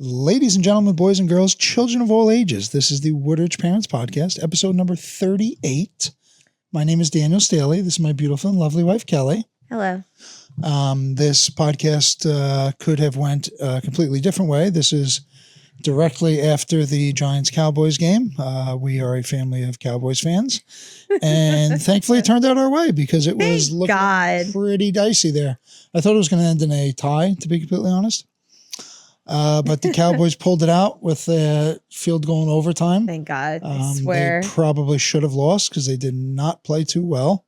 Ladies and gentlemen, boys and girls, children of all ages, this is the Woodridge Parents Podcast, episode number 38. My name is Daniel Staley. This is my beautiful and lovely wife, Kelly. Hello. This podcast could have went a completely different way. This is directly after the Giants-Cowboys game. We are a family of Cowboys fans, and thankfully it turned out our way because it was looking pretty dicey there. I thought it was going to end in a tie, to be completely honest. But the Cowboys pulled it out with a field goal in overtime. Thank God. I swear. They probably should have lost because they did not play too well.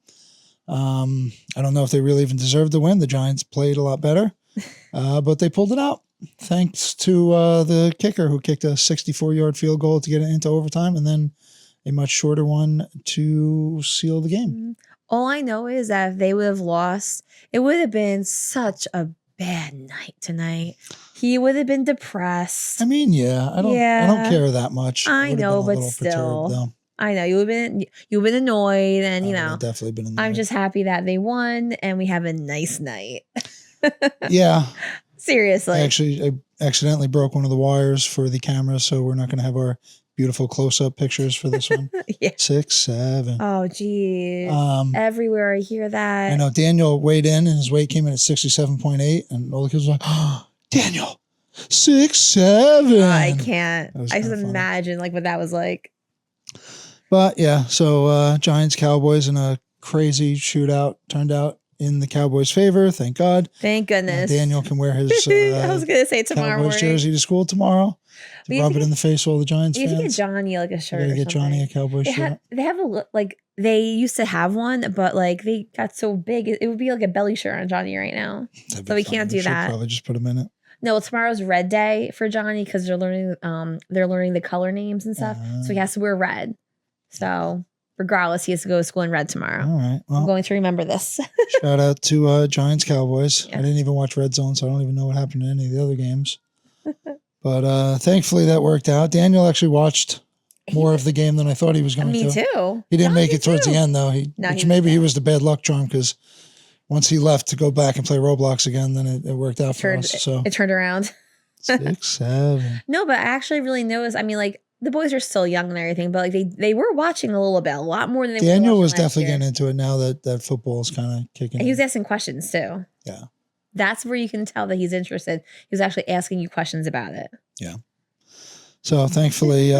I don't know if they really even deserved the win. The Giants played a lot better, but they pulled it out thanks to the kicker who kicked a 64-yard field goal to get it into overtime and then a much shorter one to seal the game. All I know is that if they would have lost, it would have been such a bad night tonight. He would have been depressed. I mean, I don't care that much. I know, but still, I know you've been annoyed, and definitely been annoyed. I'm just happy that they won, and we have a nice night. Yeah, seriously. I accidentally broke one of the wires for the camera, so we're not going to have our beautiful close-up pictures for this one. Yeah. 6, 7. Oh, geez. Everywhere I hear that. I know Daniel weighed in, and his weight came in at 67.8, and all the kids were like, "Oh, Daniel, 6'7". I can't. I just imagine what that was like. But yeah, so Giants Cowboys in a crazy shootout turned out in the Cowboys' favor. Thank God. Thank goodness. Daniel can wear his I was gonna say tomorrow Cowboys jersey to school tomorrow. To rub it in the face of all the Giants fans. You can get Johnny a shirt. You gotta get Johnny a Cowboys shirt. They have they used to have one, but they got so big it would be like a belly shirt on Johnny right now. So we can't do that. Probably just put him in it. No, tomorrow's red day for Johnny because they're learning the color names and stuff. So he has to wear red. So regardless, he has to go to school in red tomorrow. All right. Well, I'm going to remember this. Shout out to Giants Cowboys. Yeah. I didn't even watch Red Zone, so I don't even know what happened in any of the other games. But thankfully that worked out. Daniel actually watched more of the game than I thought he was going to. Me too. He didn't make it towards the end, though. Maybe he was the bad luck charm because once he left to go back and play Roblox again, then it worked out for us. So it turned around. 6, 7. No, but I actually really noticed. I mean, the boys are still young and everything, but they were watching a little bit, a lot more than they were. Daniel was definitely getting into it now that football is kind of kicking. And he was asking questions too. Yeah. That's where you can tell that he's interested. He was actually asking you questions about it. Yeah. So thankfully,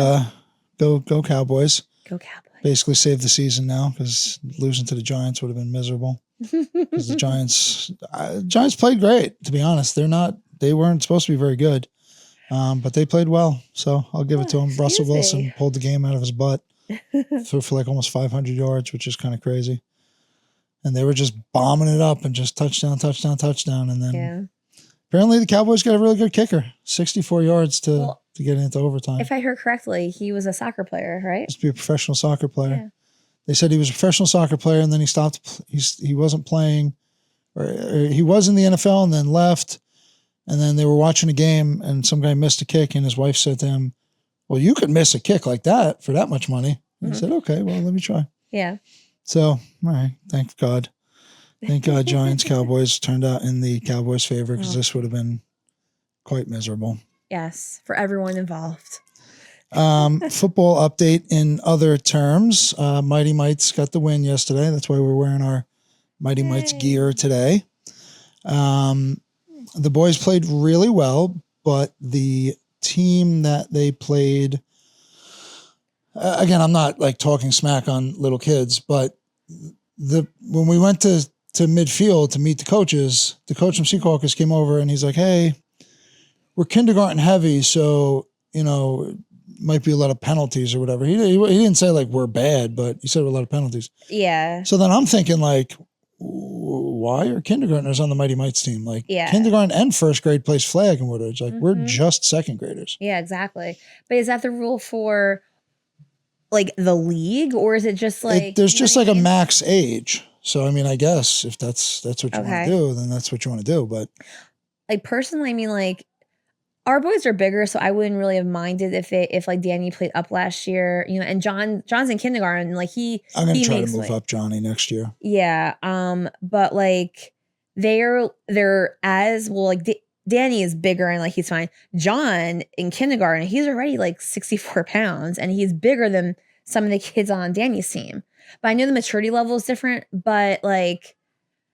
go Cowboys. Go Cowboys. Basically saved the season now because losing to the Giants would have been miserable. Because the Giants played great, to be honest. They weren't supposed to be very good. But they played well, so I'll give it to him. Russell Wilson pulled the game out of his butt, threw for almost 500 yards, which is kind of crazy. And they were just bombing it up and just touchdown. And then apparently the Cowboys got a really good kicker, 64 yards to get into overtime. If I heard correctly, he was a soccer player, right? He used to be a professional soccer player. Yeah. They said he was a professional soccer player, and then he stopped. He wasn't playing, or he was in the NFL and then left. And then they were watching a game, and some guy missed a kick, and his wife said to him, "Well, you could miss a kick like that for that much money." And he said, "Okay, well, let me try." Yeah. So, all right, thank God. Thank God Giants Cowboys turned out in the Cowboys' favor because this would have been quite miserable. Yes, for everyone involved. Football update in other terms. Mighty Mites got the win yesterday. That's why we're wearing our Mighty Mites gear today. The boys played really well, but the team that they played, again, I'm not talking smack on little kids, but when we went to midfield to meet the coach from Seahawkers came over and he's like, "Hey, we're kindergarten heavy, so, might be a lot of penalties or whatever." He didn't say we're bad, but he said a lot of penalties. Yeah. So then I'm thinking why are kindergartners on the Mighty Mites team? Kindergarten and first grade plays flag in Woodridge. We're just second graders. Yeah, exactly. But is that the rule for the league, or is it just there's just a max age? So I mean, I guess if that's what you want to do, then that's what you want to do. But personally, I mean, our boys are bigger, so I wouldn't really have minded if Danny played up last year, and John's in kindergarten, I'm gonna try to move up Johnny next year. Yeah, but they're as well. Danny is bigger and like he's fine. John in kindergarten, he's already like 64 pounds and he's bigger than some of the kids on Danny's team. But I know the maturity level is different, but like,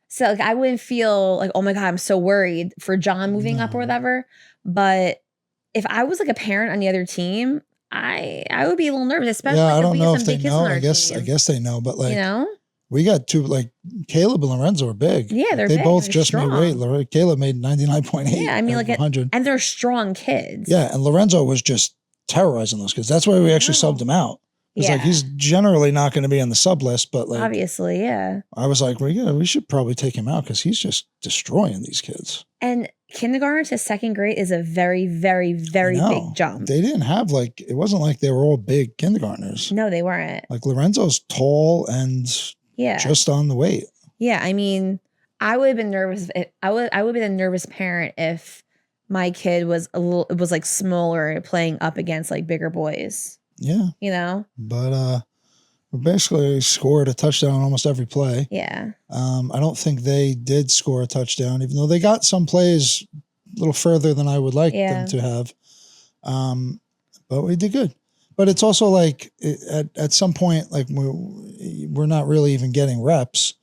so like I wouldn't feel like, oh my God, I'm so worried for John moving up or whatever. But if I was like a parent on the other team, I would be a little nervous, especially I if don't we know have if some they big kids know. on our I team. guess they know, but like, You know? we got two, like Caleb and Lorenzo are big. Yeah, they're they big. both They're just strong. made weight. Caleb made 99.8. Yeah, I mean, like, 100. and they're strong kids. Yeah, and Lorenzo was just terrorizing those kids. That's why we actually subbed him out. It's like he's generally not going to be on the sub list, but like obviously, yeah. I was like, we should probably take him out because he's just destroying these kids. And kindergarten to second grade is a very, very, very big jump. They didn't have like, it wasn't like they were all big kindergartners. No, they weren't. Like Lorenzo's tall and just on the weight. Yeah, I mean, I would have been nervous. I would have been a nervous parent if my kid was like smaller, playing up against like bigger boys. Yeah, you know. But we basically scored a touchdown on almost every play. Yeah. I don't think they did score a touchdown, even though they got some plays a little further than I would like them to have. But we did good. But it's also like at some point, like we're not really even getting reps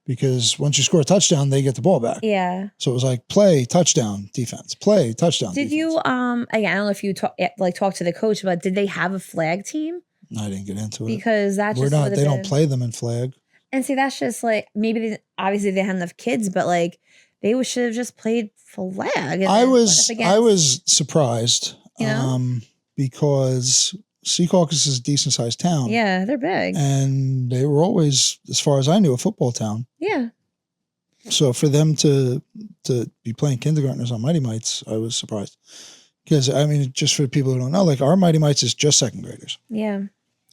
because once you score a touchdown, they get the ball back. Yeah. So it was like play, touchdown, defense, play, touchdown. Did you again, I don't know if you talked to the coach, but did they have a flag team? I didn't get into it because that's we're not. They don't play them in flag. And see, that's just like maybe obviously they had enough kids, but like they should have just played flag. I was surprised, because Secaucus is a decent sized town. Yeah, they're big, and they were always, as far as I knew, a football town. Yeah. So for them to be playing kindergartners on Mighty Mites, I was surprised. Because I mean, just for people who don't know, like our Mighty Mites is just second graders. Yeah.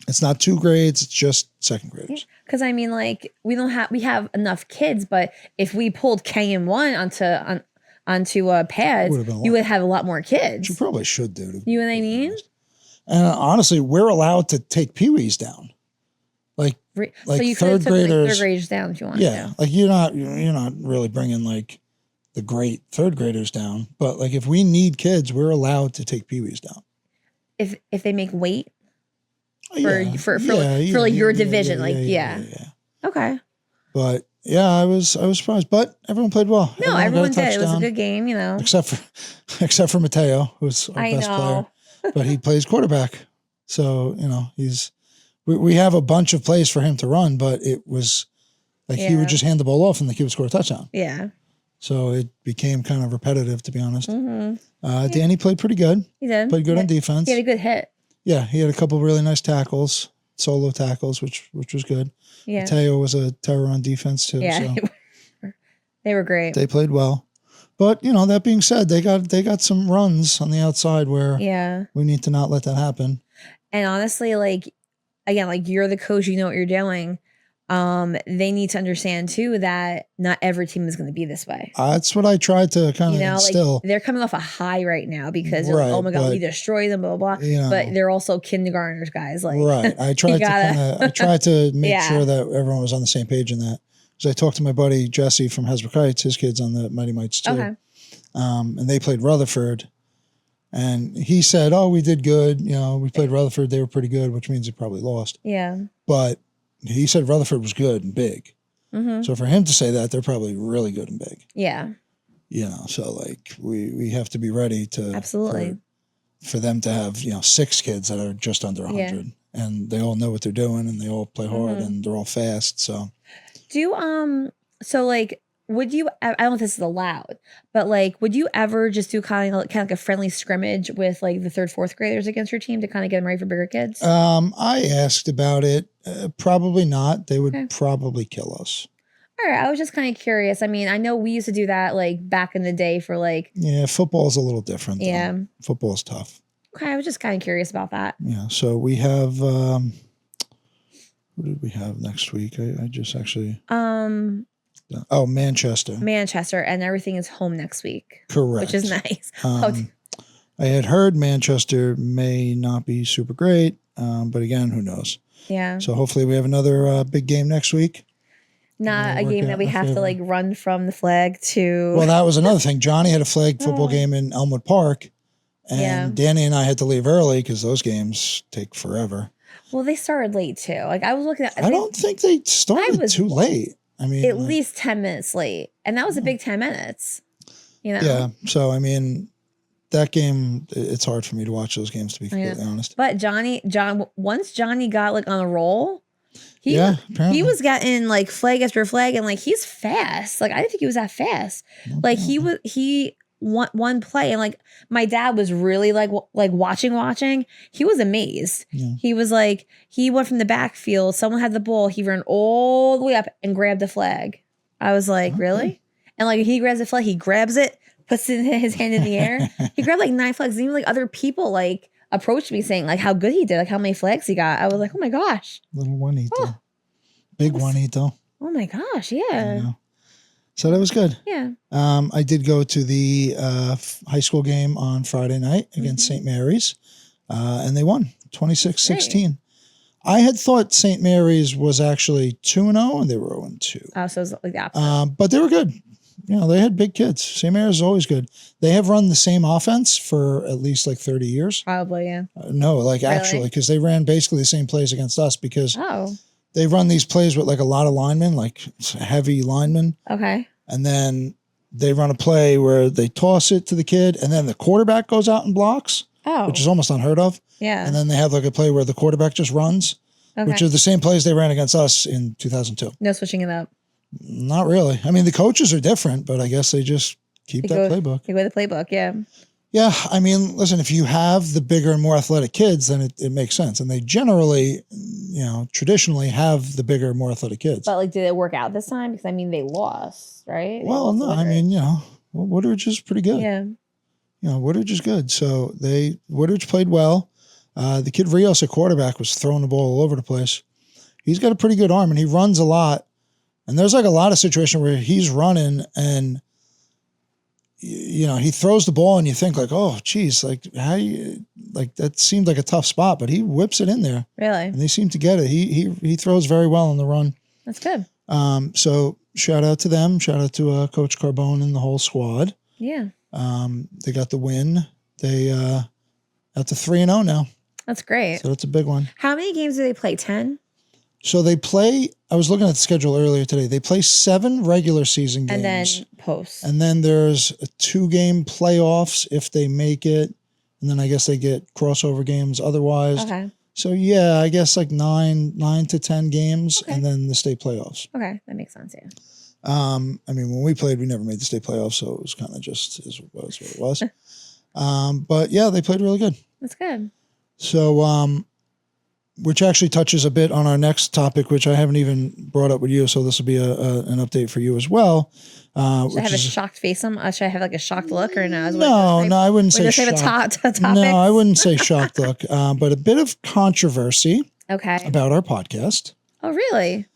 It's not 2 grades; it's just second graders. Because I mean, like we have enough kids, but if we pulled KM1 onto pads, you would have a lot more kids. You probably should, dude. You know what I mean? And honestly, we're allowed to take peewees down, like so you third graders. Third graders down if you want. Yeah, like you're not really bringing like the great third graders down, but like if we need kids, we're allowed to take peewees down. If they make weight. For like your division, okay. But yeah, I was surprised, but everyone played well. No, everyone did. It was a good game, except for Mateo, who's our best player, but he plays quarterback, so we have a bunch of plays for him to run, but it was like he would just hand the ball off and the kid would score a touchdown. Yeah. So it became kind of repetitive, to be honest. Mm-hmm. Danny played pretty good. He did. Played good on defense. He had a good hit. Yeah, he had a couple of really nice tackles, solo tackles, which was good. Yeah. Mateo was a terror on defense too. Yeah, so they were great. They played well. But, that being said, they got some runs on the outside where we need to not let that happen. And honestly, like, again, like you're the coach, you know what you're doing. They need to understand too that not every team is going to be this way. That's what I tried to kind of instill. Like they're coming off a high right now because they're like, oh my God, we destroy them, blah, blah, blah. But they're also kindergartners, guys. Like, right. I tried to make sure that everyone was on the same page in that. Because I talked to my buddy Jesse from Hasbrook Heights, his kids on the Mighty Mites too. Okay. And they played Rutherford. And he said, oh, we did good. We played Rutherford. They were pretty good, which means they probably lost. Yeah. But he said Rutherford was good and big. Mm-hmm. So for him to say that, they're probably really good and big. Yeah. So like we have to be ready to absolutely for them to have 6 kids that are just under 100, and they all know what they're doing and they all play hard and they're all fast. So would you, I don't know if this is allowed, but like, would you ever just do kind of like a friendly scrimmage with like the 3rd, 4th graders against your team to kind of get them ready for bigger kids? I asked about it. Probably not. They would probably kill us. All right. I was just kind of curious. I mean, I know we used to do that like back in the day for like. Yeah. Football's a little different. Yeah. Football's tough. Okay. I was just kind of curious about that. Yeah. So we have, who did we have next week? I just actually. Oh, Manchester. And everything is home next week. Correct. Which is nice. I had heard Manchester may not be super great, but again, who knows? Yeah. So hopefully we have another big game next week. Not a work game out that we in have to favor. like run from the flag to. Well, that was another thing. Johnny had a flag football Oh. game in Elmwood Park, and Yeah. Danny and I had to leave early because those games take forever. Well, they started late too. Like I was looking at. I don't think they started was too late. I mean, at least 10 minutes late, and that was a big 10 minutes. You know. yeah. So I mean, that game, it's hard for me to watch those games, to be completely honest. But once Johnny got like on a roll, he apparently. was getting like flag after flag, and like he's fast. Like I didn't think he was that fast. Like he one play, and like my dad was really like watching. He was amazed. Yeah. He was like, he went from the backfield. Someone had the ball. He ran all the way up and grabbed the flag. I was like, really? And like he grabs the flag, he grabs it, puts it in his hand in the air. He grabbed like 9 flags. And even like other people like approached me saying like how good he did, like how many flags he got. I was like, oh my gosh. Little Juanito. Oh. Big Juanito. Oh my gosh, yeah. So that was good. Yeah. I did go to the high school game on Friday night against St. Mary's, and they won 26-16. I had thought St. Mary's was actually 2-0, and they were 0-2. Oh, so it was like the opposite. But they were good. You know, they had big kids. St. Mary's is always good. They have run the same offense for at least like 30 years. Probably, yeah. No, like actually, because they ran basically the same plays against us because they run these plays with like a lot of linemen, like heavy linemen. Okay. And then they run a play where they toss it to the kid, and then the quarterback goes out and blocks, which is almost unheard of. Yeah. And then they have like a play where the quarterback just runs, which are the same plays they ran against us in 2002. No switching it up. Not really. I mean, the coaches are different, but I guess they just keep that playbook. They go with the playbook, yeah. Yeah, I mean, listen, if you have the bigger and more athletic kids, then it makes sense. And they generally, you know, traditionally have the bigger, more athletic kids. But like, did it work out this time? Because I mean, they lost, right? Well, no, I mean, you know, Woodridge is pretty good. Yeah. You know, Woodridge is good. So Woodridge played well. The kid Rios at quarterback was throwing the ball all over the place. He's got a pretty good arm, and he runs a lot. And there's like a lot of situations where he's running and, you know, he throws the ball and you think like, oh, geez, like that seemed like a tough spot, but he whips it in there. Really? And they seem to get it. He throws very well on the run. That's good. So shout out to them. Shout out to Coach Carbone and the whole squad. Yeah. They got the win. They out to 3-0 now. That's great. So that's a big one. How many games do they play? 10? So they play, I was looking at the schedule earlier today. They play 7 regular season games. And then post. And then there's a 2-game playoffs if they make it. And then I guess they get crossover games otherwise. Okay. So yeah, I guess like 9 to 10 games and then the state playoffs. Okay. That makes sense, yeah. I mean, when we played, we never made the state playoffs. So it was kind of just what it was. But yeah, they played really good. That's good. So, which actually touches a bit on our next topic, which I haven't even brought up with you. So this will be an update for you as well. Should I have a shocked face on? Should I have like a shocked look or no? No, I wouldn't say shocked. Topics? No, I wouldn't say shocked look, but a bit of controversy about our podcast. Oh, really?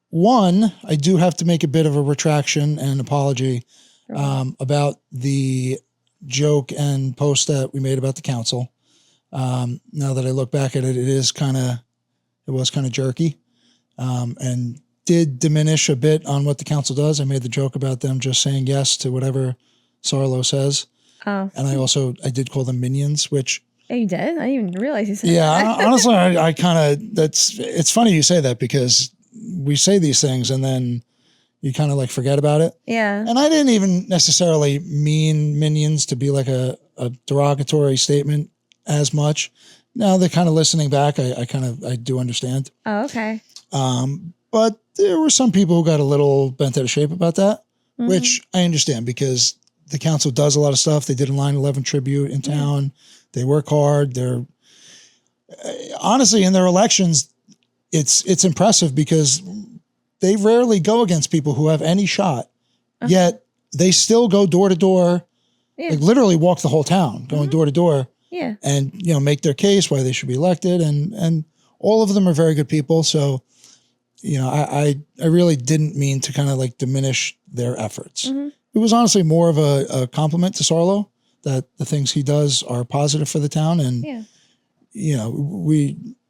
One, I do have to make a bit of a retraction and apology about the joke and post that we made about the council. Now that I look back at it, it was kind of jerky, and did diminish a bit on what the council does. I made the joke about them just saying yes to whatever Sarlo says. Oh. And I did call them minions, which. Oh, you did? I didn't even realize you said that. Honestly, I kind of, it's funny you say that because we say these things and then you kind of like forget about it. Yeah. And I didn't even necessarily mean minions to be like a derogatory statement as much. Now they're kind of listening back. I do understand. Oh, okay. But there were some people who got a little bent out of shape about that, which I understand because the council does a lot of stuff. They did a 9/11 tribute in town. They work hard. They're honestly in their elections. It's impressive because they rarely go against people who have any shot, yet they still go door to door, like literally walk the whole town, going door to door. Yeah. And, make their case why they should be elected. And all of them are very good people. So, I really didn't mean to kind of like diminish their efforts. It was honestly more of a compliment to Sarlo that the things he does are positive for the town. And,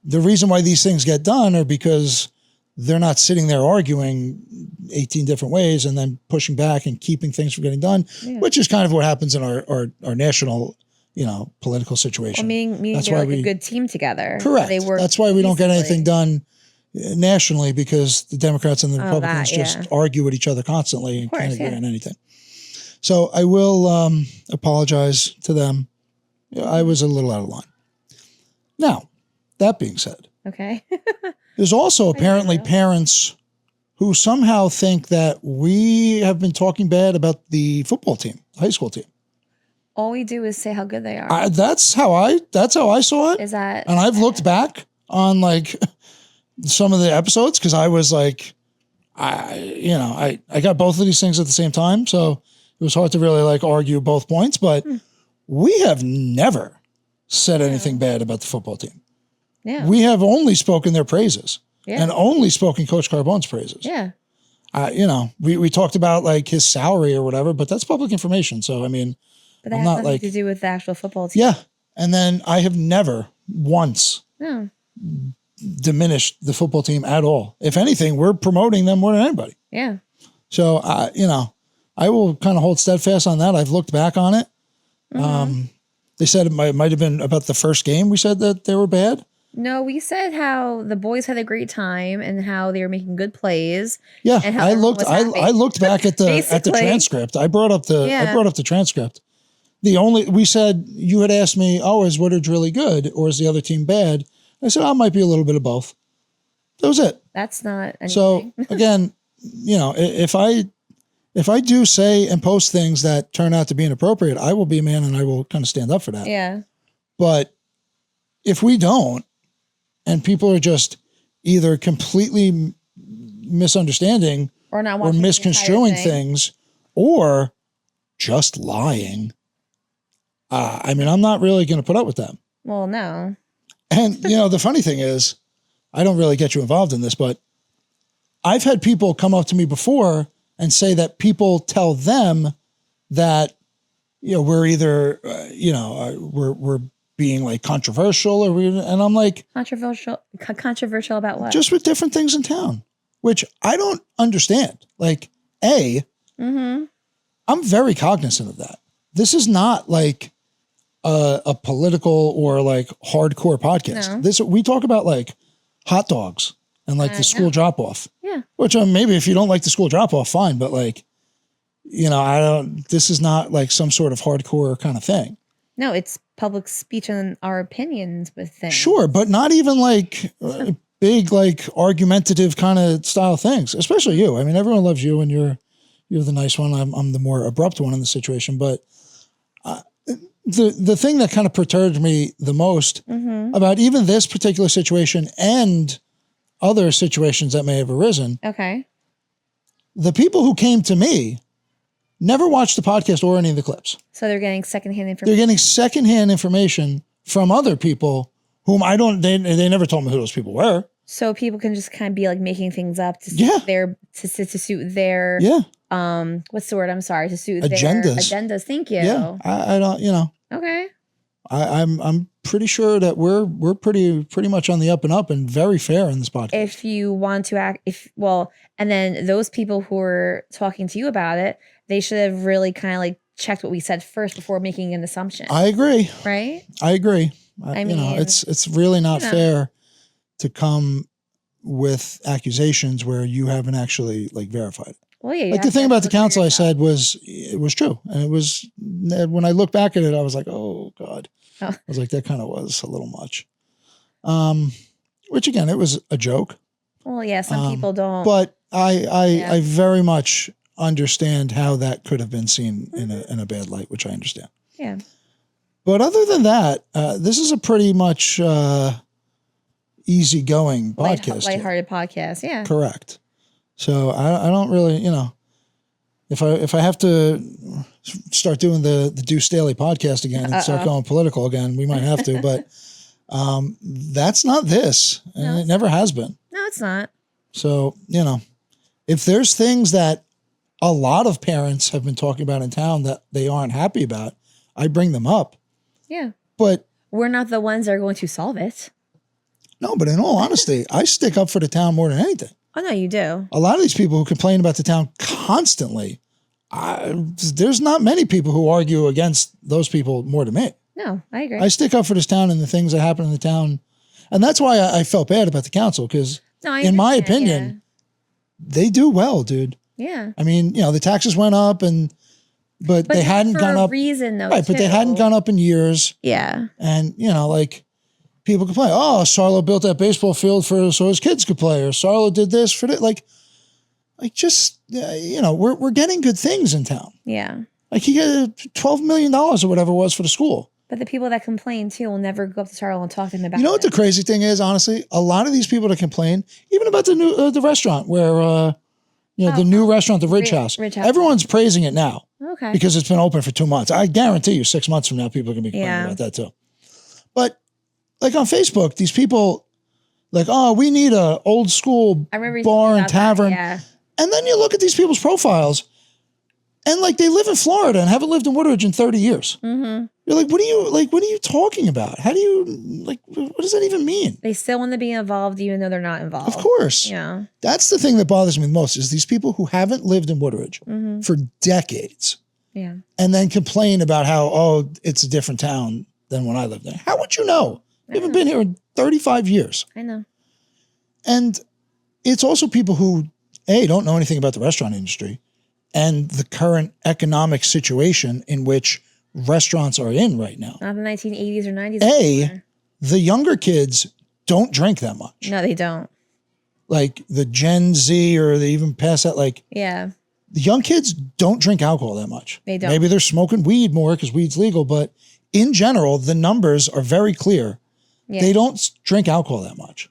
the reason why these things get done are because they're not sitting there arguing 18 different ways and then pushing back and keeping things from getting done, which is kind of what happens in our national, political situation. Well, meaning That's they're why like a good team together. Correct. They work That's why we don't get peacefully. anything done nationally, because the Democrats and the Republicans just argue with each other constantly and can't agree on anything. So I will apologize to them. I was a little out of line. Now, that being said, okay. there's also apparently parents who somehow think that we have been talking bad about the football team, the high school team. All we do is say how good they are. That's how I saw it. Is that? And I've looked back on like some of the episodes, because I was like, I got both of these things at the same time, so it was hard to really like argue both points. But we have never said anything bad about the football team. Yeah. We have only spoken their praises and only spoken Coach Carbone's praises. Yeah. We talked about like his salary or whatever, but that's public information. So, I mean, but that has nothing to do with the actual football team. Yeah. And then I have never once diminished the football team at all. If anything, we're promoting them more than anybody. Yeah. So, I will kind of hold steadfast on that. I've looked back on it. They said it might have been about the first game. We said that they were bad. No, we said how the boys had a great time and how they were making good plays. Yeah, and how I looked back at the transcript. I brought up the transcript. We said, you had asked me, is Woodridge really good or is the other team bad? I said, it might be a little bit of both. That was it. That's not anything. So again, if I do say and post things that turn out to be inappropriate, I will be a man and I will kind of stand up for that. Yeah. But if we don't, and people are just either completely misunderstanding or not or misconstruing things or just lying, I'm not really going to put up with them. Well, no. And, the funny thing is, I don't really get you involved in this, but I've had people come up to me before and say that people tell them that, we're either, we're being like controversial and I'm like, controversial about what? Just with different things in town, which I don't understand. Like, I'm very cognizant of that. This is not like a political or like hardcore podcast. No. We talk about like hot dogs and like the school drop off. Yeah. Which maybe if you don't like the school drop off, fine. But like, this is not like some sort of hardcore kind of thing. No, it's public speech and our opinions with things. Sure, but not even like big, like argumentative kind of style things, especially you. I mean, everyone loves you and you're the nice one. I'm the more abrupt one in the situation. But the thing that kind of perturbed me the most about even this particular situation and other situations that may have arisen. Okay. The people who came to me never watched the podcast or any of the clips. So they're getting secondhand information. They're getting secondhand information from other people whom they never told me who those people were. So people can just kind of be like making things up to suit to suit their what's the word? I'm sorry, to suit agendas. Their agendas. Thank you. Yeah. I don't, Okay. I'm pretty sure that we're pretty much on the up and up and very fair in this podcast. If you want to and then those people who are talking to you about it, they should have really kind of like checked what we said first before making an assumption. I agree. Right? I agree. I mean, it's really not fair to come with accusations where you haven't actually like verified it. Well, yeah. Like the thing about the council I said was true. And it was, when I look back at it, I was like, oh God. Oh. I was like, that kind of was a little much. Which again, it was a joke. Well, yeah, some people don't. But I very much understand how that could have been seen in a bad light, which I understand. Yeah. But other than that, this is a pretty much easygoing podcast. Lighthearted podcast, yeah. Correct. So I don't really, if I have to start doing the Deuce Daily podcast again and start going political again, we might have to. But that's not this, and it never has been. No, it's not. So, if there's things that a lot of parents have been talking about in town that they aren't happy about, I bring them up. Yeah. But we're not the ones that are going to solve it. No, but in all honesty, I stick up for the town more than anything. Oh, no, you do. A lot of these people who complain about the town constantly, there's not many people who argue against those people more than me. No, I agree. I stick up for this town and the things that happen in the town. And that's why I felt bad about the council, because in my opinion, they do well, dude. Yeah. I mean, the taxes went up, but they hadn't gone up. For a reason, though, right, but they hadn't gone up in years. Yeah. And, like, people complain, oh, Sarlo built that baseball field so his kids could play, or Sarlo did this for that. Like just, we're getting good things in town. Yeah. Like, he got $12 million or whatever it was for the school. But the people that complain too will never go up to Sarlo and talk to him about it. You know what the crazy thing is, honestly? A lot of these people that complain, even about the new the restaurant where the new restaurant, the Ridge House. Everyone's praising it now. Okay. Because it's been open for 2 months. I guarantee you 6 months from now, people are going to be complaining about that too. But like on Facebook, these people like, oh, we need a old school bar and tavern. Yeah. And then you look at these people's profiles and like they live in Florida and haven't lived in Woodridge in 30 years. Mm-hmm. You're like, what are you talking about? How do you what does that even mean? They still want to be involved even though they're not involved. Of course. Yeah. That's the thing that bothers me the most is these people who haven't lived in Woodridge for decades. Yeah. And then complain about how, oh, it's a different town than when I lived there. How would you know? You haven't been here in 35 years. I know. And it's also people who, A, don't know anything about the restaurant industry and the current economic situation in which restaurants are in right now. Not the 1980s or 90s. A, the younger kids don't drink that much. No, they don't. Like the Gen Z or they even pass that, like, yeah. The young kids don't drink alcohol that much. They don't. Maybe they're smoking weed more because weed's legal, but in general, the numbers are very clear. Yeah. They don't drink alcohol that much.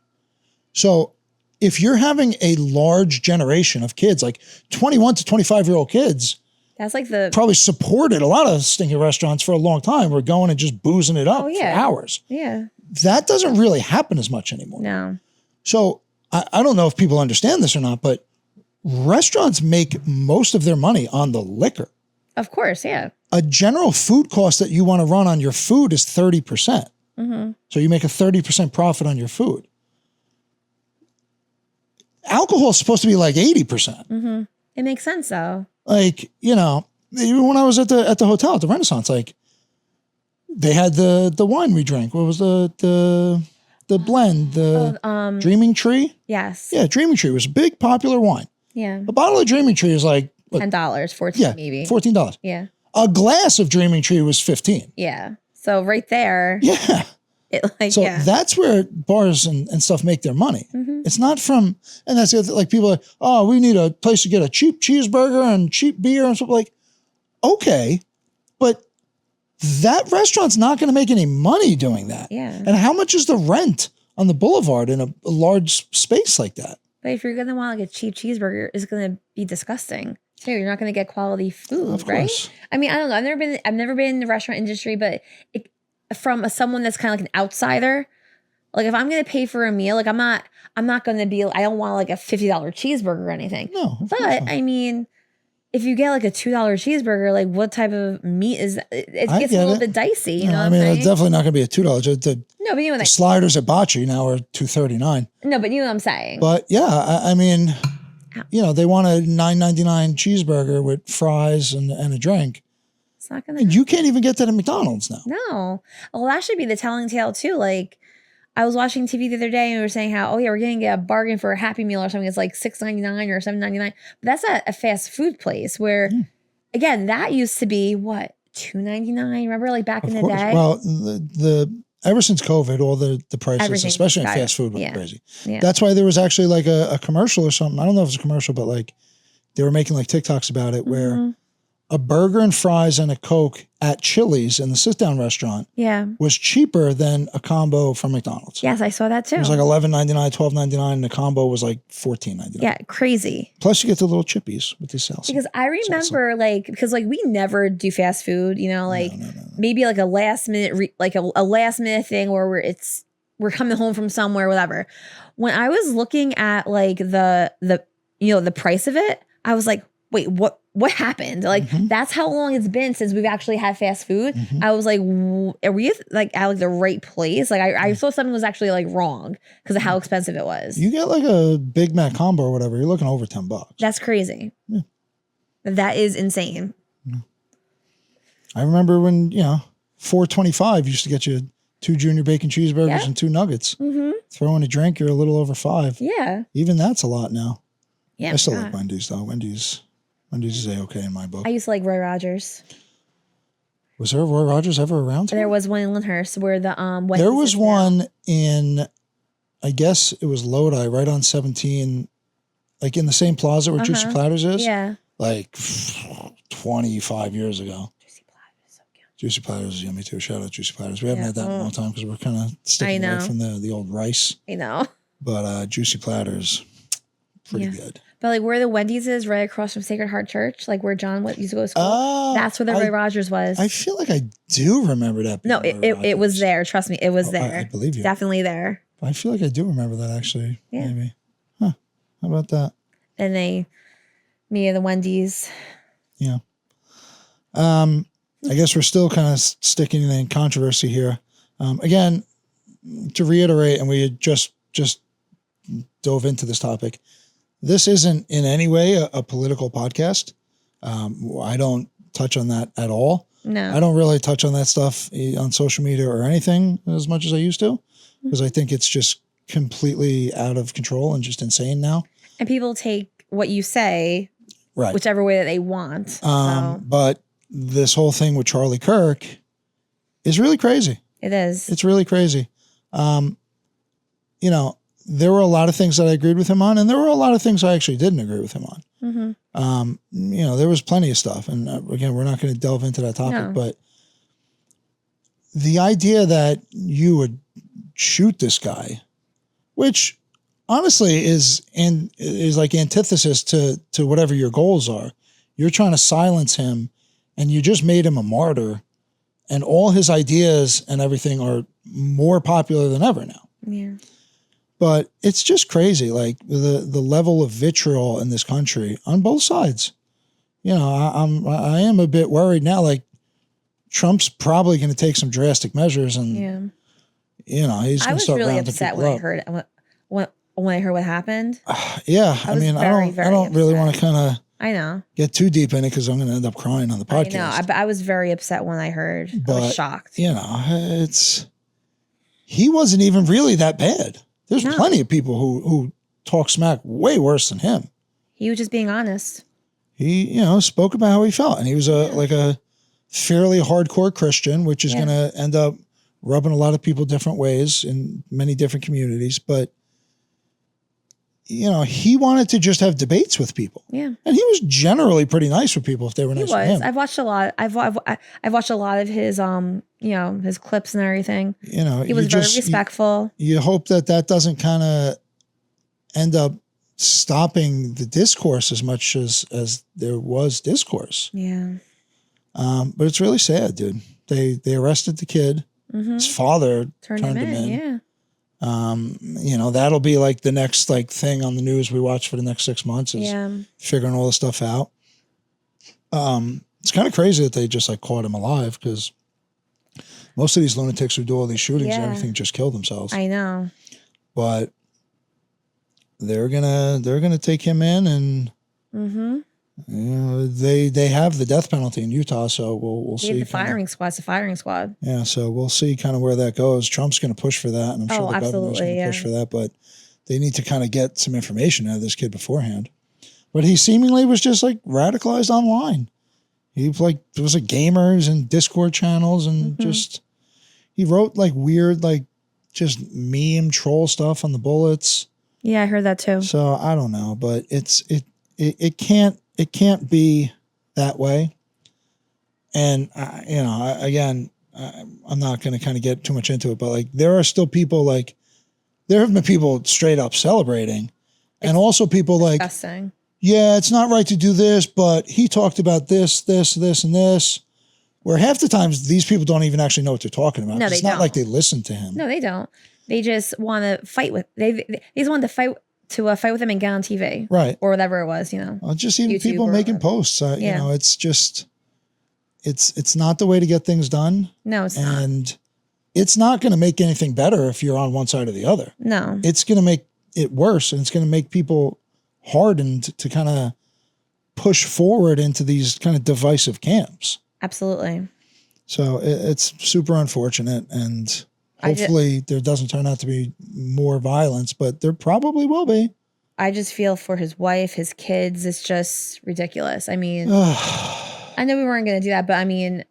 So if you're having a large generation of kids, like 21 to 25-year-old kids, that's like probably supported a lot of stinky restaurants for a long time. We're going and just boozing it up for hours. Yeah. That doesn't really happen as much anymore. No. So I don't know if people understand this or not, but restaurants make most of their money on the liquor. Of course, yeah. A general food cost that you want to run on your food is 30%. Mm-hmm. So you make a 30% profit on your food. Alcohol is supposed to be like 80%. Mm-hmm. It makes sense though. Like, even when I was at the hotel at the Renaissance, like they had the wine we drank. What was the blend? The Dreaming Tree? Yes. Yeah, Dreaming Tree was a big popular wine. Yeah. A bottle of Dreaming Tree is like $10, $14 maybe. $14. Yeah. A glass of Dreaming Tree was $15. Yeah. So right there. Yeah. That's where bars and stuff make their money. Mm-hmm. It's not from, and that's like people are like, oh, we need a place to get a cheap cheeseburger and cheap beer and stuff. Like, okay, but that restaurant's not going to make any money doing that. Yeah. And how much is the rent on the boulevard in a large space like that? But if you're going to want like a cheap cheeseburger, it's going to be disgusting too. You're not going to get quality food, right? I mean, I don't know. I've never been in the restaurant industry, but from someone that's kind of like an outsider, like if I'm going to pay for a meal, like I'm not going to be, I don't want like a $50 cheeseburger or anything. No. But I mean, if you get like a $2 cheeseburger, like what type of meat is that? It gets a little bit dicey. You know what I'm saying? It's definitely not going to be a $2. No, but you know what the sliders at Bocce now are $2.39. No, but you know what I'm saying. But yeah, I mean, they want a $9.99 cheeseburger with fries and a drink. It's not gonna. And you can't even get that at McDonald's now. No. Well, that should be the telling tale too. Like, I was watching TV the other day and we were saying how, we're going to get a bargain for a Happy Meal or something. It's like $6.99 or $7.99. But that's a fast food place where, again, that used to be what, $2.99? Remember, like back in the day. Well, ever since COVID, all the prices, especially in fast food, went crazy. Yeah. That's why there was actually like a commercial or something. I don't know if it's a commercial, but like they were making like TikToks about it where a burger and fries and a Coke at Chili's in the sit-down restaurant was cheaper than a combo from McDonald's. Yes, I saw that too. It was like $11.99, $12.99, and the combo was like $14.99. Yeah, crazy. Plus you get the little chippies with the salsa. Because I remember because we never do fast food, no. Maybe like a last minute, a last minute thing where we're coming home from somewhere, whatever. When I was looking at like the price of it, I was like, wait, what? what happened? Like, that's how long it's been since we've actually had fast food. I was like, are we like at like the right place? Like, I thought something was actually like wrong because of how expensive it was. You get like a Big Mac combo or whatever, you're looking over $10. That's crazy. Yeah. That is insane. I remember when, $4.25 used to get you 2 junior bacon cheeseburgers and 2 nuggets. Throw in a drink, you're a little over $5. Yeah. Even that's a lot now. Yeah. I still like Wendy's though. Wendy's is A-okay in my book. I used to like Roy Rogers. Was there a Roy Rogers ever around here? There was one in Lyndhurst where the there was one in, I guess it was Lodi, right on 17, like in the same plaza where Juicy Platters is. Yeah. Like 25 years ago. Juicy Platters is so good. Juicy Platters is yummy too. Shout out Juicy Platters. We haven't had that in a long time because we're kind of sticking away from the old rice. I know. But Juicy Platters, pretty good. But like where the Wendy's is, right across from Sacred Heart Church, like where John used to go to school. That's where the Roy Rogers was. I feel like I do remember that. No, it was there. Trust me, it was there. I believe you. Definitely there. I feel like I do remember that actually. Yeah. Maybe. Huh. How about that? And me and the Wendy's. Yeah. I guess we're still kind of sticking in controversy here. Again, to reiterate, and we had just dove into this topic. This isn't in any way a political podcast. I don't touch on that at all. No. I don't really touch on that stuff on social media or anything as much as I used to, because I think it's just completely out of control and just insane now. And people take what you say whichever way that they want. But this whole thing with Charlie Kirk is really crazy. It is. It's really crazy. There were a lot of things that I agreed with him on, and there were a lot of things I actually didn't agree with him on. There was plenty of stuff. And again, we're not going to delve into that topic, but the idea that you would shoot this guy, which honestly is like antithesis to whatever your goals are. You're trying to silence him, and you just made him a martyr, and all his ideas and everything are more popular than ever now. Yeah. But it's just crazy, like the level of vitriol in this country on both sides. I am a bit worried now. Like Trump's probably going to take some drastic measures, and he's going to start rounding people up. I was really upset when I heard what happened. I don't really want to kind of get too deep in it because I'm going to end up crying on the podcast. I was very upset when I heard. I was shocked. He wasn't even really that bad. There's plenty of people who talk smack way worse than him. He was just being honest. He, spoke about how he felt, and he was a fairly hardcore Christian, which is going to end up rubbing a lot of people different ways in many different communities. But he wanted to just have debates with people. Yeah, and he was generally pretty nice with people if they were nice with him. I've watched a lot. I've watched a lot of his his clips and everything. He was very respectful. You hope that doesn't kind of end up stopping the discourse as much as there was discourse. Yeah. But it's really sad, dude. They arrested the kid. His father turned him in. Yeah. That'll be like the next thing on the news we watch for the next 6 months is figuring all this stuff out. It's kind of crazy that they just caught him alive, because most of these lunatics who do all these shootings and everything just kill themselves. I know. But they're gonna take him in, and they have the death penalty in Utah, so we'll see. The firing squad's the firing squad. Yeah, so we'll see kind of where that goes. Trump's going to push for that, and I'm sure the government's going to push for that, but they need to kind of get some information out of this kid beforehand. But he seemingly was just radicalized online. He was a gamer and Discord channels, and just he wrote weird just meme troll stuff on the bullets. Yeah, I heard that too. So I don't know, but it can't be that way. And I'm not going to kind of get too much into it, but there are still people there have been people straight up celebrating, and also people disgusting. Yeah, it's not right to do this, but he talked about this, and this. Where half the times these people don't even actually know what they're talking about. No, it's not like they listen to him. No, they don't. They just want to fight with. They just want to fight to fight with him and get on TV. Right. Or whatever it was, you know. Well, just even YouTube people or making whatever. posts. You know, it's just, it's not the way to get things done. No, it's not. And it's not going to make anything better if you're on one side or the other. No. It's going to make it worse, and it's going to make people hardened to kind of push forward into these kind of divisive camps. Absolutely. So it's super unfortunate, and hopefully there doesn't turn out to be more violence, but there probably will be. I just feel for his wife, his kids. It's just ridiculous. I mean, I know we weren't going to do that, but I mean,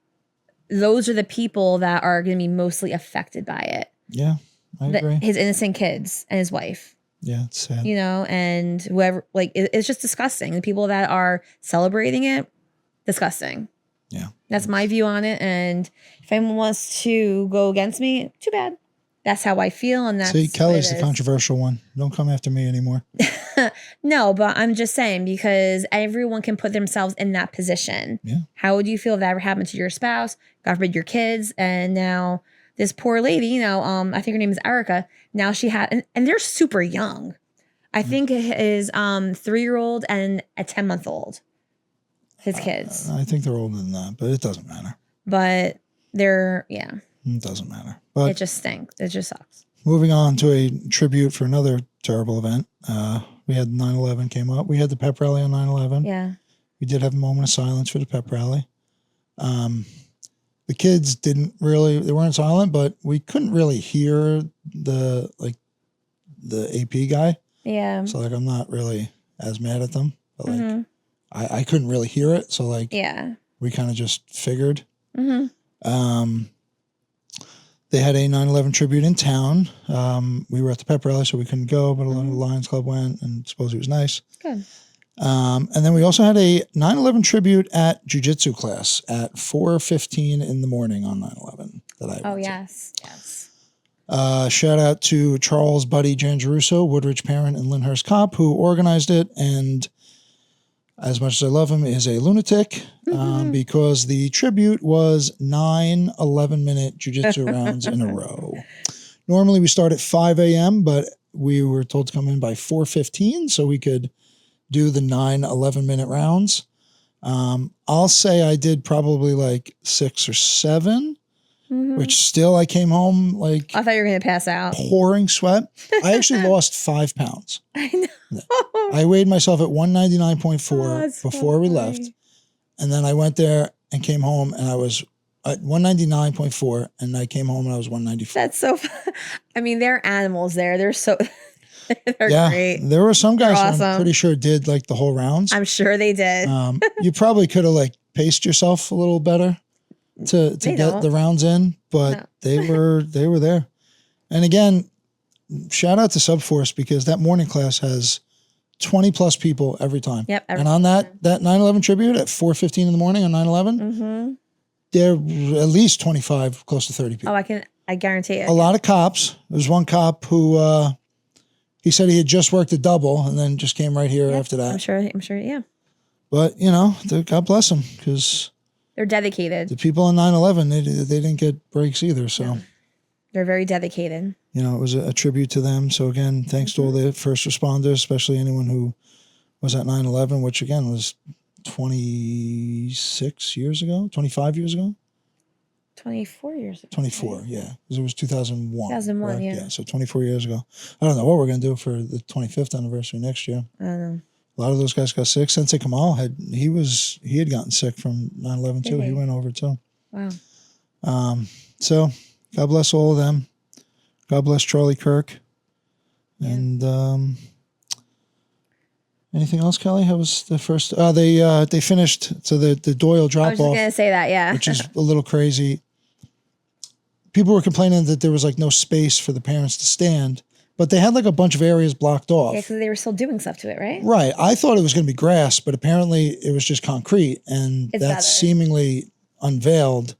those are the people that are going to be mostly affected by it. Yeah, I agree. His innocent kids and his wife. Yeah, it's sad. You know, and whoever, like, it's just disgusting. The people that are celebrating it, disgusting. Yeah. That's my view on it. And if anyone wants to go against me, too bad. That's how I feel. And that's See, Kelly's the controversial one. Don't come after me anymore. No, but I'm just saying, because everyone can put themselves in that position. Yeah. How would you feel if that ever happened to your spouse, God forbid your kids, and now this poor lady, you know, I think her name is Erica. Now she had, and they're super young. I think it is 3-year-old and a 10-month-old. His kids. I think they're older than that, but it doesn't matter. But they're, yeah. It doesn't matter. But it just stinks. It just sucks. Moving on to a tribute for another terrible event. We had 9/11 came up. We had the pep rally on 9/11. Yeah. We did have a moment of silence for the pep rally. The kids they weren't silent, but we couldn't really hear the AP guy. Yeah. So like, I'm not really as mad at them, but like I couldn't really hear it. So like, yeah, we kind of just figured. They had a 9/11 tribute in town. We were at the pep rally, so we couldn't go, but a lot of the Lions Club went, and suppose it was nice. Good. And then we also had a 9/11 tribute at jiu-jitsu class at 4:15 in the morning on 9/11 that I went to. Yes. Yes. Shout out to Charles Buddy Jangeruso, Woodridge parent, and Lyndhurst cop who organized it. And as much as I love him, is a lunatic because the tribute was 9 11-minute jiu-jitsu rounds in a row. Normally we start at 5 a.m., but we were told to come in by 4:15 so we could do the 9 11-minute rounds. I'll say I did probably like 6 or 7. Which still I came home like I thought you were going to pass out. Pouring sweat. I actually lost 5 pounds. I know. I weighed myself at 199.4 before we left. And then I went there and came home and I was at 199.4 and I came home and I was 194. That's so fun. I mean, they're animals there. They're so they're great. There were some guys awesome. that I'm pretty sure did like the whole rounds. I'm sure they did. You probably could have like paced yourself a little better to get the rounds in, but they were there. And again, shout out to Subforce because that morning class has 20 plus people every time. Yep. And on that 9/11 tribute at 4:15 in the morning on 9/11, there were at least 25, close to 30 people. Oh, I guarantee it. A lot of cops. There was one cop who he said he had just worked a double and then just came right here after that. I'm sure. Yeah. But you know, God bless them because they're dedicated. the people on 9/11, they didn't get breaks either. So they're very dedicated. You know, it was a tribute to them. So again, thanks to all the first responders, especially anyone who was at 9/11, which again was 26 years ago, 25 years ago. 24 years ago. 24, right? yeah. Because it was 2001. 2001, right? yeah. So 24 years ago. I don't know what we're going to do for the 25th anniversary next year. I don't know. A lot of those guys got sick. Sensei Kamal had gotten sick from 9/11 too. He went over too. Wow. So God bless all of them. God bless Charlie Kirk. Yeah. And anything else, Kelly? How was the first? They finished. So the Doyle drop off. I was just gonna say that, yeah. Which is a little crazy. People were complaining that there was like no space for the parents to stand. But they had like a bunch of areas blocked off. Yeah, because they were still doing stuff to it, right? Right. I thought it was going to be grass, but apparently it was just concrete, and that's seemingly unveiled.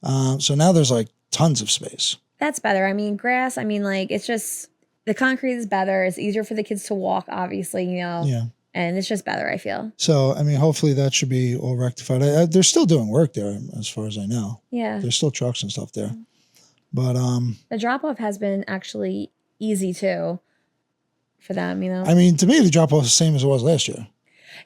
So now there's like tons of space. That's better. I mean, grass, like it's just, the concrete is better. It's easier for the kids to walk, obviously, you know. Yeah. And it's just better, I feel. So, I mean, hopefully that should be all rectified. They're still doing work there, as far as I know. Yeah. There's still trucks and stuff there. But the drop-off has been actually easy too. for them, you know? I mean, to me, the drop off is the same as it was last year.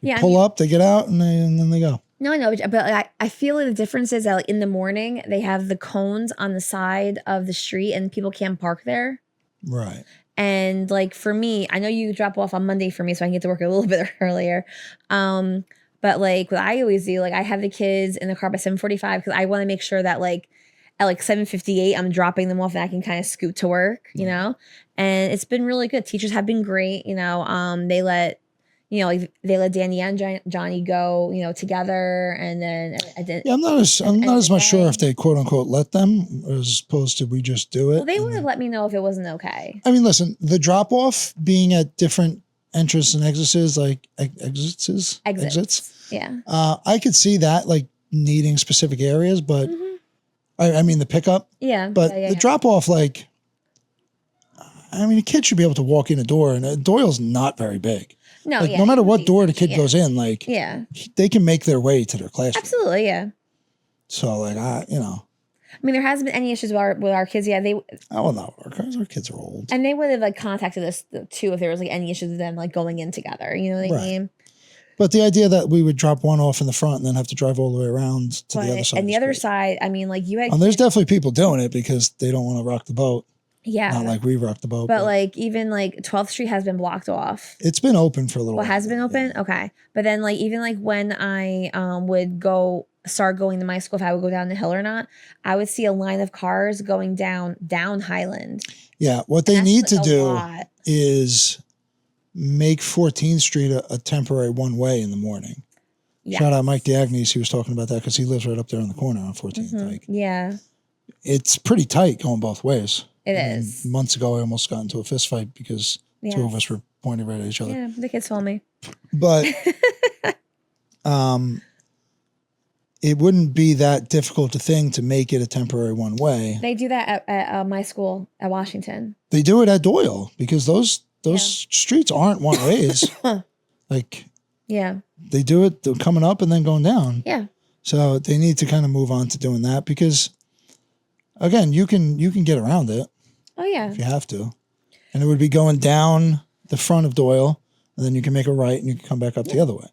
Yeah. Pull up, they get out, and then they go. No, I know, but I feel like the difference is that like, in the morning, they have the cones on the side of the street and people can't park there. Right. And like for me, I know you drop off on Monday for me, so I can get to work a little bit earlier. But like what I always do, like I have the kids in the car by 7:45 because I want to make sure that like at like 7:58, I'm dropping them off and I can kind of scoot to work, you know? And it's been really good. Teachers have been great, you know. They let Danny and Johnny go, you know, together, and then I'm not as much sure if they quote unquote let them as opposed to we just do it. Well, they would have let me know if it wasn't okay. I mean, listen, the drop off being at different entrances and exits, like exits. Yeah. I could see that like needing specific areas, but I mean the pickup. Yeah. But the drop off, like, I mean, a kid should be able to walk in a door, and Doyle's not very big. No, like, no matter what door the kid goes in, like, they can make their way to their classroom. Absolutely, yeah. So, like, you know. I mean, there hasn't been any issues with our kids. Yeah, Oh, no, our kids are old. And they would have, like, contacted us, too, if there was, like, any issues with them, like, going in together. You know what I mean? But the idea that we would drop one off in the front and then have to drive all the way around to the other side. And the other side, I mean, like, you had... And there's definitely people doing it because they don't want to rock the boat. Yeah. Not like we rock the boat. But like, even like 12th Street has been blocked off. It's been open for a little while. Has it been open? Yeah. Okay. But then like, even like when I would start going to my school, if I would go down the hill or not, I would see a line of cars going down Highland. Yeah. What they need to do is make 14th Street a temporary one way in the morning. Yes. Shout out Mike Diagnes. He was talking about that because he lives right up there in the corner on 14th. Like, yeah. It's pretty tight going both ways. It is. Months ago, I almost got into a fist fight because two of us were pointing right at each other. Yeah, the kids told me. But it wouldn't be that difficult a thing to make it a temporary one way. They do that at my school at Washington. They do it at Doyle because those streets aren't one ways. Like, they do it coming up and then going down. Yeah. So they need to kind of move on to doing that because, again, you can get around it. Oh, yeah. If you have to. And it would be going down the front of Doyle, and then you can make a right and you can come back up the other way.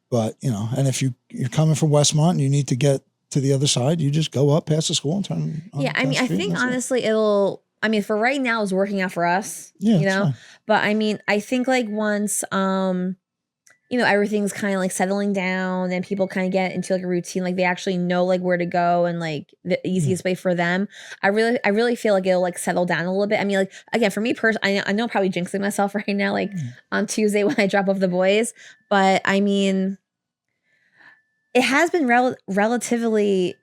But, you know, and if you're coming from Westmont and you need to get to the other side, you just go up past the school and turn on. Yeah, I mean, I think honestly for right now it's working out for us. Yeah, you know? Fine. But I mean, I think like once you know, everything's kind of like settling down and people kind of get into like a routine, like they actually know like where to go and like the easiest way for them. I really feel like it'll like settle down a little bit. I mean, like, again, for me personally, I know I'm probably jinxing myself right now, like on Tuesday when I drop off the boys, but I mean, it has been relatively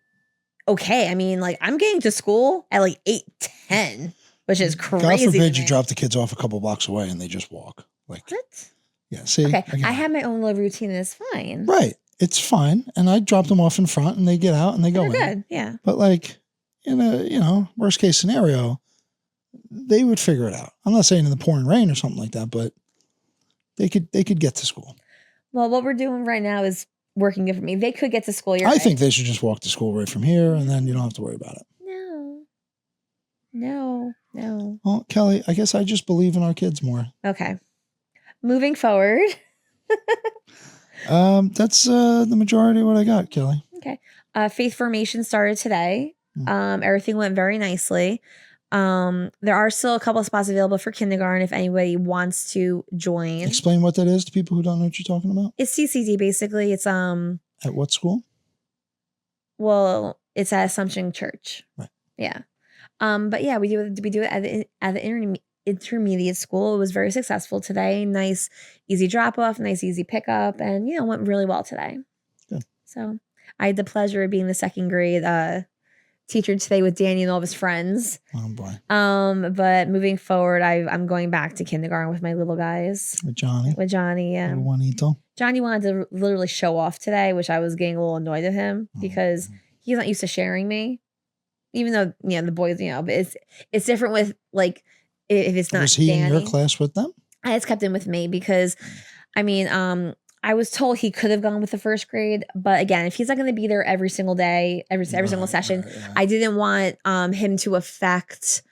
okay. I mean, like I'm getting to school at like 8:10, which is crazy. God forbid you drop the kids off a couple blocks away and they just walk. Like what? Yeah, see? Okay, I have my own little routine and it's fine. Right. It's fine. And I drop them off in front and they get out and they go in. Good, yeah. But like in a, you know, worst case scenario, they would figure it out. I'm not saying in the pouring rain or something like that, but they could get to school. Well, what we're doing right now is working good for me. They could get to school. I think they should just walk to school right from here and then you don't have to worry about it. No. Well, Kelly, I guess I just believe in our kids more. Okay. Moving forward. That's the majority of what I got, Kelly. Okay. Faith formation started today. Everything went very nicely. There are still a couple of spots available for kindergarten if anybody wants to join. Explain what that is to people who don't know what you're talking about. It's CCD basically. It's at what school? Well, it's at Assumption Church. Right. Yeah. But yeah, we do it at the intermediate school. It was very successful today. Nice, easy drop off, nice, easy pickup, and you know, went really well today. Good. So I had the pleasure of being the second grade teacher today with Danny and all of his friends. Oh boy. But moving forward, I'm going back to kindergarten with my little guys. With Johnny. Yeah. Juanito. Johnny wanted to literally show off today, which I was getting a little annoyed at him because he's not used to sharing me. Even though, you know, the boys, you know, but it's different with like if it's not. Was he Danny. in your class with them? I just kept him with me because, I mean, I was told he could have gone with the first grade, but again, if he's not going to be there every single day, every single session, I didn't want him to affect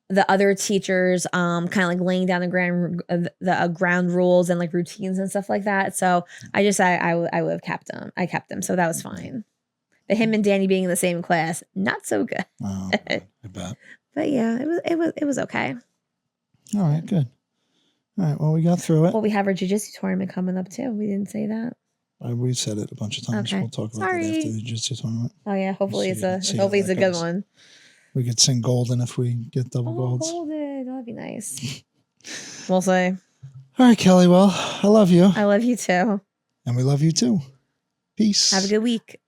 the other teachers kind of like laying down the ground rules and like routines and stuff like that. So I would have kept him. I kept him, so that was fine. But him and Danny being in the same class, not so good. Oh, I bet. But yeah, it was okay. All right, good. All right, well, we got through it. Well, we have our jiu-jitsu tournament coming up too. We didn't say that. We've said it a bunch of times. Okay. We'll talk about that after the jiu-jitsu tournament. Oh yeah, hopefully See it's how a that good goes. one. We could sing golden if we get double golds. Golden, that'd be nice. We'll see. All right, Kelly. Well, I love you. I love you too. And we love you too. Peace. Have a good week.